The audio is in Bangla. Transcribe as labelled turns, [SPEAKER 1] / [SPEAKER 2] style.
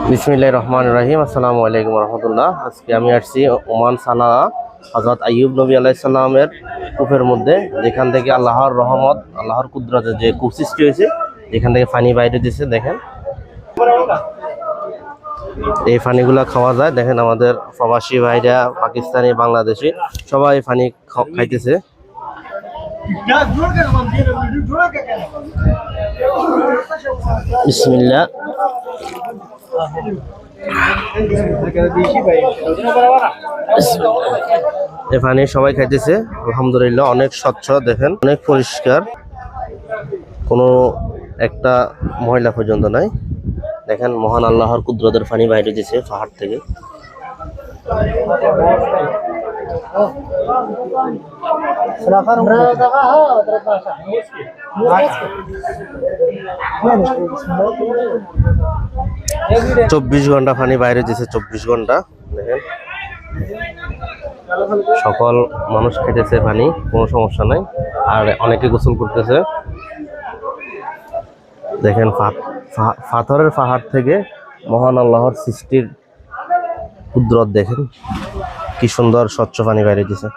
[SPEAKER 1] বিসমিল্লাহির রহমানির রহিম। আসসালামু আলাইকুম রহমতুল্লাহ। আজকে আমি আসছি ওমান সানা হযরত আইয়ুব নবী আলাইহিস সালামের কূপের মধ্যে, যেখান থেকে আল্লাহর রহমত, আল্লাহর কুদরতে যে কূপ সৃষ্টি হয়েছে, যেখান থেকে পানি বাইরে দিচ্ছে। দেখেন এই পানিগুলা খাওয়া যায়। দেখেন আমাদের প্রবাসী ভাইরা, পাকিস্তানি, বাংলাদেশি সবাই পানি খাইতেছে। বিসমিল্লাহ। এই পানি সবাই খাইতেছে, আলহামদুলিল্লাহ। অনেক স্বচ্ছ, দেখেন অনেক পরিষ্কার, কোনো একটা ময়লা পর্যন্ত নাই। দেখেন মহান আল্লাহর কুদরতের পানি বাইরে দিছে পাহাড় থেকে। চব্বিশ ঘন্টা পানি বাইরে দিছে, 24 ঘন্টা। দেখেন সকল মানুষ খেতেছে পানি, কোনো সমস্যা নাই। আর অনেকে গোসল করতেছে। দেখেন পাথরের পাহাড় থেকে মহান আল্লাহর সৃষ্টির কুদরত, দেখেন কি সুন্দর স্বচ্ছ পানি বাইরে দিছে।